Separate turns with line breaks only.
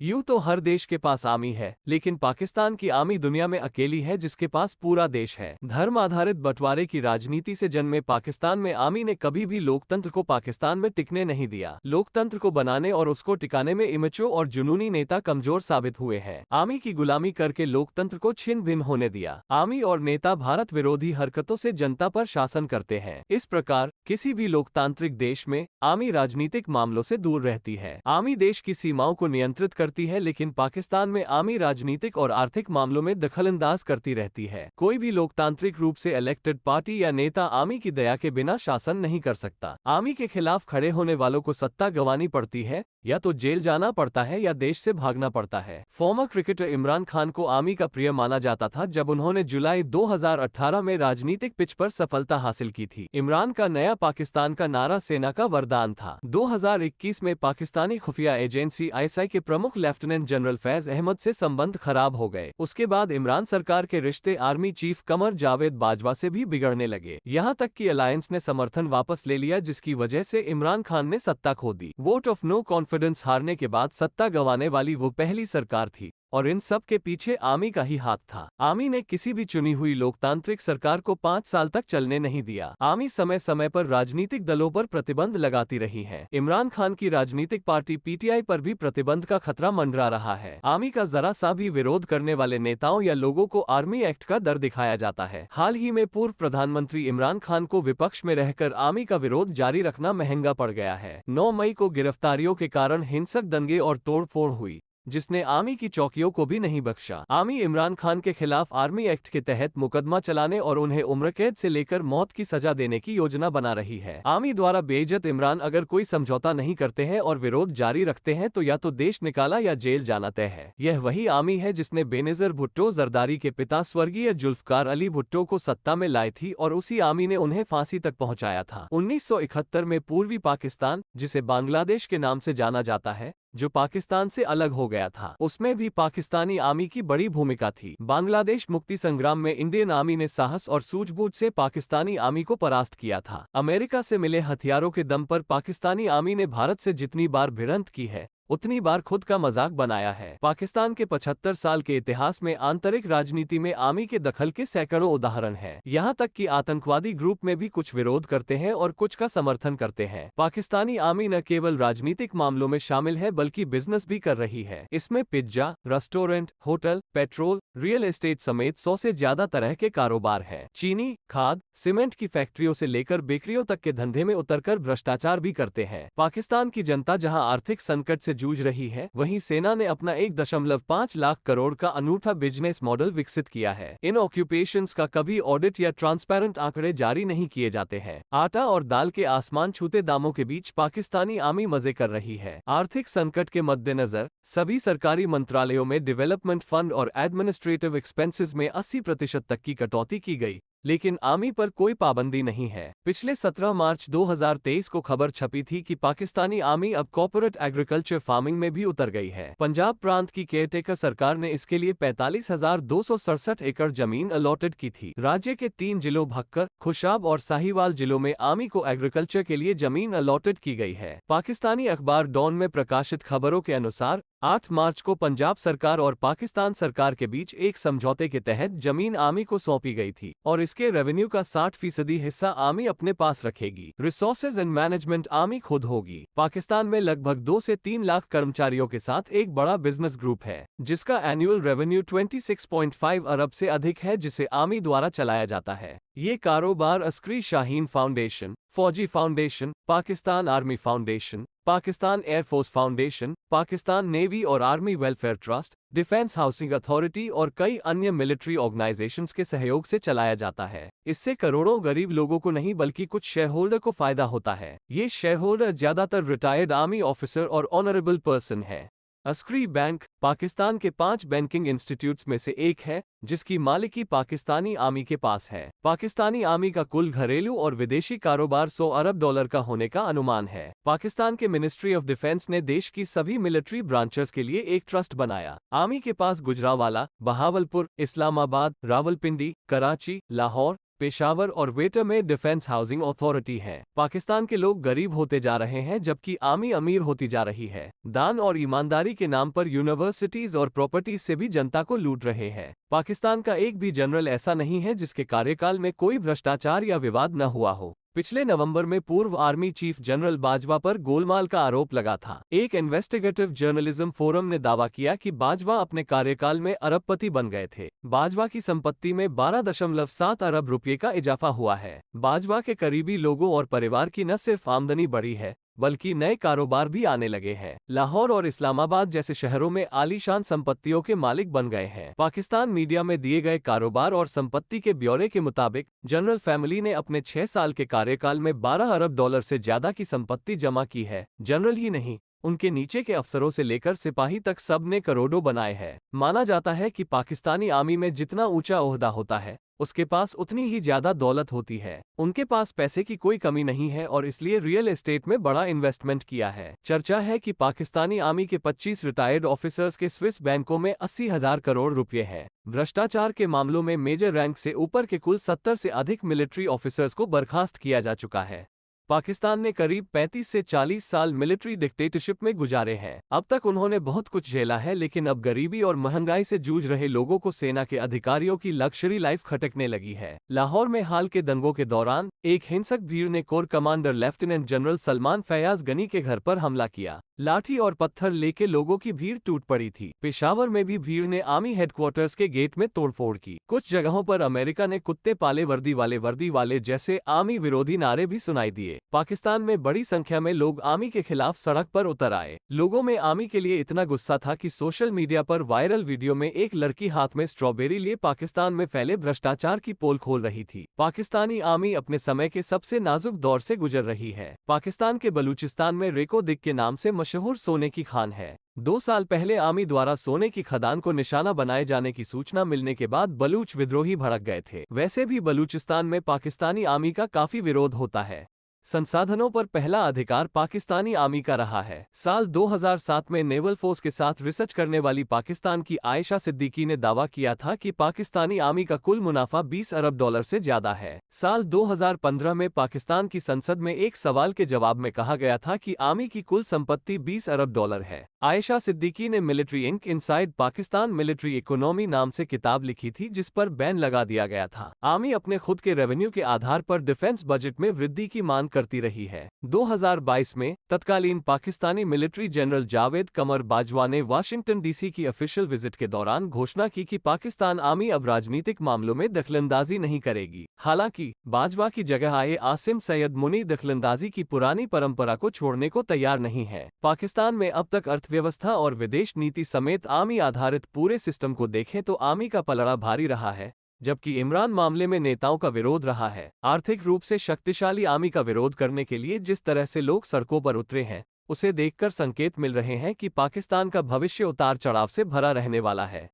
यूं तो हर देश के पास आर्मी है, लेकिन पाकिस्तान की आर्मी दुनिया में अकेली है जिसके पास पूरा देश है। धर्म आधारित बंटवारे की राजनीति से जन्मे पाकिस्तान में आर्मी ने कभी भी लोकतंत्र को पाकिस्तान में टिकने नहीं दिया। लोकतंत्र को बनाने और उसको टिकाने में इमेच्योर और जुनूनी नेता कमजोर साबित हुए हैं। आर्मी की गुलामी करके लोकतंत्र को छिन्न भिन्न होने दिया। आर्मी और नेता भारत विरोधी हरकतों से जनता पर शासन करते हैं। इस प्रकार किसी भी लोकतांत्रिक देश में आर्मी राजनीतिक मामलों से दूर रहती है। आर्मी देश की सीमाओं को नियंत्रित करती है, लेकिन पाकिस्तान में आर्मी राजनीतिक और आर्थिक मामलों में दखलंदाज करती रहती है। कोई भी लोकतांत्रिक रूप से इलेक्टेड पार्टी या नेता आर्मी की दया के बिना शासन नहीं कर सकता। आर्मी के खिलाफ खड़े होने वालों को सत्ता गंवानी पड़ती है, या तो जेल जाना पड़ता है या देश से भागना पड़ता है। फॉर्मर क्रिकेटर इमरान खान को आर्मी का प्रिय माना जाता था जब उन्होंने जुलाई 2018 में राजनीतिक पिच पर सफलता हासिल की थी। इमरान का नया पाकिस्तान का नारा सेना का वरदान था। 2021 में पाकिस्तानी खुफिया एजेंसी आईएसआई के प्रमुख लेफ्टिनेंट जनरल फैज अहमद से संबंध खराब हो गए। उसके बाद इमरान सरकार के रिश्ते आर्मी चीफ कमर जावेद बाजवा से भी बिगड़ने लगे। यहाँ तक कि अलायंस ने समर्थन वापस ले लिया, जिसकी वजह से इमरान खान ने सत्ता खो दी। वोट ऑफ नो कॉन्फिडेंस हारने के बाद सत्ता गंवाने वाली वो पहली सरकार थी, और इन सब के पीछे आर्मी का ही हाथ था। आर्मी ने किसी भी चुनी हुई लोकतांत्रिक सरकार को 5 साल तक चलने नहीं दिया। आर्मी समय समय पर राजनीतिक दलों पर प्रतिबंध लगाती रही है। इमरान खान की राजनीतिक पार्टी पीटीआई पर भी प्रतिबंध का खतरा मंडरा रहा है। आर्मी का जरा सा भी विरोध करने वाले नेताओं या लोगों को आर्मी एक्ट का डर दिखाया जाता है। हाल ही में पूर्व प्रधानमंत्री इमरान खान को विपक्ष में रहकर आर्मी का विरोध जारी रखना महंगा पड़ गया है। 9 मई को गिरफ्तारियों के कारण हिंसक दंगे और तोड़फोड़ हुई, जिसने आर्मी की चौकियों को भी नहीं बख्शा। आर्मी इमरान खान के खिलाफ आर्मी एक्ट के तहत मुकदमा चलाने और उन्हें उम्र कैद से लेकर मौत की सजा देने की योजना बना रही है। आर्मी द्वारा बेइज्जत इमरान अगर कोई समझौता नहीं करते हैं और विरोध जारी रखते हैं तो या तो देश निकाला या जेल जाना तय है। यह वही आर्मी है जिसने बेनज़ीर भुट्टो जरदारी के पिता स्वर्गीय जुल्फकार अली भुट्टो को सत्ता में लाई थी, और उसी आर्मी ने उन्हें फांसी तक पहुंचाया था। 1971 में पूर्वी पाकिस्तान, जिसे बांग्लादेश के नाम से जाना जाता है, जो पाकिस्तान से अलग हो गया था, उसमें भी पाकिस्तानी आर्मी की बड़ी भूमिका थी। बांग्लादेश मुक्ति संग्राम में इंडियन आर्मी ने साहस और सूझबूझ से पाकिस्तानी आर्मी को परास्त किया था। अमेरिका से मिले हथियारों के दम पर पाकिस्तानी आर्मी ने भारत से जितनी बार भिड़ंत की है, उतनी बार खुद का मजाक बनाया है। पाकिस्तान के 75 साल के इतिहास में आंतरिक राजनीति में आर्मी के दखल के सैकड़ों उदाहरण हैं। यहाँ तक कि आतंकवादी ग्रुप में भी कुछ विरोध करते हैं और कुछ का समर्थन करते हैं। पाकिस्तानी आर्मी न केवल राजनीतिक मामलों में शामिल है बल्कि बिजनेस भी कर रही है। इसमें pizza, restaurant, hotel, petrol, real estate समेत 100 से ज्यादा तरह के कारोबार हैं। चीनी, खाद, सीमेंट की फैक्ट्रियों से लेकर बेकरियों तक के धंधे में उतरकर भ्रष्टाचार भी करते हैं। पाकिस्तान की जनता जहां आर्थिक संकट से जूझ रही है, वहीं सेना ने अपना 1.5 लाख करोड़ का अनूठा बिजनेस मॉडल विकसित किया है। इन ऑक्यूपेशंस का कभी ऑडिट या ट्रांसपेरेंट आंकड़े जारी नहीं किए जाते हैं। आटा और दाल के आसमान छूते दामों के बीच पाकिस्तानी आर्मी मजे कर रही है। आर्थिक संकट के मद्देनजर सभी सरकारी मंत्रालयों में डेवलपमेंट फंड और एडमिनिस्ट्रेटिव एक्सपेंसेस में 80% तक की कटौती की गई, लेकिन आर्मी पर कोई पाबंदी नहीं है। पिछले 17 मार्च 2023 को खबर छपी थी कि पाकिस्तानी आर्मी अब कॉर्पोरेट एग्रीकल्चर फार्मिंग में भी उतर गई है। पंजाब प्रांत की केयरटेकर सरकार ने इसके लिए 45,267 एकड़ जमीन अलॉटेड की थी। राज्य के 3 जिलों भक्कर, खुशाब और साहिवाल जिलों में आर्मी को एग्रीकल्चर के लिए जमीन अलॉटेड की गई है। पाकिस्तानी अखबार डॉन में प्रकाशित खबरों के अनुसार 8 मार्च को पंजाब सरकार और पाकिस्तान सरकार के बीच एक समझौते के तहत जमीन आर्मी को सौंपी गई थी, और इसके रेवेन्यू का 60% हिस्सा आर्मी अपने पास रखेगी। रिसोर्सेज एंड मैनेजमेंट आर्मी खुद होगी। पाकिस्तान में लगभग 2 से 3 लाख कर्मचारियों के साथ एक बड़ा बिजनेस ग्रुप है, जिसका एनुअल रेवेन्यू 26.5 अरब से अधिक है, जिसे आर्मी द्वारा चलाया जाता है। ये कारोबार Askari Shaheen foundation, Fauji foundation, Pakistan army foundation, Pakistan air force foundation, Pakistan navy और army welfare trust, defence housing authority और कई अन्य मिलिट्री ऑर्गेनाइजेशंस के सहयोग से चलाया जाता है। इससे करोड़ों गरीब लोगों को नहीं बल्कि कुछ शेयर होल्डर को फायदा होता है। ये शेयर होल्डर ज्यादातर रिटायर्ड आर्मी ऑफिसर और ऑनरेबल पर्सन है। अस्करी बैंक पाकिस्तान के 5 बैंकिंग इंस्टीट्यूट्स में से एक है, जिसकी मालिकी पाकिस्तानी आर्मी के पास है। पाकिस्तानी आर्मी का कुल घरेलू और विदेशी कारोबार 100 अरब डॉलर का होने का अनुमान है। पाकिस्तान के मिनिस्ट्री ऑफ डिफेंस ने देश की सभी मिलिट्री ब्रांचेस के लिए एक ट्रस्ट बनाया। आर्मी के पास गुजरांवाला, बहावलपुर, इस्लामाबाद, रावलपिंडी, कराची, लाहौर, पेशावर और वेटर में डिफेंस हाउसिंग अथॉरिटी है। पाकिस्तान के लोग गरीब होते जा रहे हैं जबकि आर्मी अमीर होती जा रही है। दान और ईमानदारी के नाम पर यूनिवर्सिटीज और प्रॉपर्टीज से भी जनता को लूट रहे हैं। पाकिस्तान का एक भी जनरल ऐसा नहीं है जिसके कार्यकाल में कोई भ्रष्टाचार या विवाद न हुआ हो। पिछले नवंबर में पूर्व आर्मी चीफ जनरल बाजवा पर गोलमाल का आरोप लगा था। एक इन्वेस्टिगेटिव जर्नलिज्म फोरम ने दावा किया कि बाजवा अपने कार्यकाल में अरबपति बन गए थे। बाजवा की संपत्ति में 12.7 अरब रुपये का इजाफा हुआ है। बाजवा के करीबी लोगों और परिवार की न सिर्फ आमदनी बढ़ी है बल्कि नए कारोबार भी आने लगे हैं। लाहौर और इस्लामाबाद जैसे शहरों में आलीशान संपत्तियों के मालिक बन गए हैं। पाकिस्तान मीडिया में दिए गए कारोबार और संपत्ति के ब्यौरे के मुताबिक जनरल फैमिली ने अपने 6 साल के कार्यकाल में 12 अरब डॉलर से ज्यादा की संपत्ति जमा की है। जनरल ही नहीं, उनके नीचे के अफसरों से लेकर सिपाही तक सब ने करोड़ों बनाए हैं। माना जाता है कि पाकिस्तानी आर्मी में जितना ऊंचा ओहदा होता है उसके पास उतनी ही ज्यादा दौलत होती है। उनके पास पैसे की कोई कमी नहीं है और इसलिए रियल एस्टेट में बड़ा इन्वेस्टमेंट किया है। चर्चा है कि पाकिस्तानी आर्मी के 25 रिटायर्ड ऑफिसर्स के स्विस बैंकों में 80,000 करोड़ रुपए हैं। भ्रष्टाचार के मामलों में मेजर रैंक से ऊपर के कुल 70 से अधिक मिलिट्री ऑफिसर्स को बर्खास्त किया जा चुका है। पाकिस्तान ने करीब 35 से 40 साल मिलिट्री डिक्टेटरशिप में गुजारे हैं। अब तक उन्होंने बहुत कुछ झेला है, लेकिन अब गरीबी और महंगाई से जूझ रहे लोगों को सेना के अधिकारियों की लग्जरी लाइफ खटकने लगी है। लाहौर में हाल के दंगों के दौरान एक हिंसक भीड़ ने corps commander lieutenant general Salman Fayyaz Ghani के घर पर हमला किया। लाठी और पत्थर लेके लोगों की भीड़ टूट पड़ी थी। पेशावर में भी भीड़ ने आर्मी हेडक्वार्टर्स के गेट में तोड़फोड़ की। कुछ जगहों पर अमेरिका ने कुत्ते पाले वर्दी वाले जैसे आर्मी विरोधी नारे भी सुनाई दिए। पाकिस्तान में बड़ी संख्या में लोग आर्मी के खिलाफ सड़क पर उतर आए। लोगों में आर्मी के लिए इतना गुस्सा था कि सोशल मीडिया पर वायरल वीडियो में एक लड़की हाथ में स्ट्रॉबेरी लिए पाकिस्तान में फैले भ्रष्टाचार की पोल खोल रही थी। पाकिस्तानी आर्मी अपने समय के सबसे नाजुक दौर से गुजर रही है। पाकिस्तान के बलूचिस्तान में रेको दिक के नाम से मशहूर सोने की खान है। 2 साल पहले आर्मी द्वारा सोने की खदान को निशाना बनाए जाने की सूचना मिलने के बाद बलूच विद्रोही भड़क गए थे। वैसे भी बलूचिस्तान में पाकिस्तानी आर्मी का काफी विरोध होता है। संसाधनों पर पहला अधिकार पाकिस्तानी आर्मी का रहा है। साल 2007 में नेवल फोर्स के साथ रिसर्च करने वाली पाकिस्तान की आयशा सिद्दीकी ने दावा किया था कि पाकिस्तानी आर्मी का कुल मुनाफा 20 अरब डॉलर से ज्यादा है। साल 2015 में पाकिस्तान की संसद में एक सवाल के जवाब में कहा गया था कि आर्मी की कुल संपत्ति 20 अरब डॉलर है। आयशा सिद्दीकी ने military Inc inside Pakistan military economy नाम से किताब लिखी थी जिस पर बैन लगा दिया गया था। आर्मी अपने खुद के रेवेन्यू के आधार पर डिफेंस बजट में वृद्धि की मांग करती रही है। 2022 में तत्कालीन पाकिस्तानी मिलिट्री जनरल जावेद कमर बाजवा ने वाशिंगटन डीसी की ऑफिशियल विजिट के दौरान घोषणा की कि पाकिस्तान आर्मी अब राजनीतिक मामलों में दखलंदाजी नहीं करेगी। हालांकि बाजवा की जगह आए आसिम सैयद मुनी दखलंदाजी की पुरानी परंपरा को छोड़ने को तैयार नहीं है। पाकिस्तान में अब तक अर्थव्यवस्था और विदेश नीति समेत आर्मी आधारित पूरे सिस्टम को देखें तो आर्मी का पलड़ा भारी रहा है, जबकि इमरान मामले में नेताओं का विरोध रहा है। आर्थिक रूप से शक्तिशाली आर्मी का विरोध करने के लिए जिस तरह से लोग सड़कों पर उतरे हैं, उसे देखकर संकेत मिल रहे हैं कि पाकिस्तान का भविष्य उतार चढ़ाव से भरा रहने वाला है।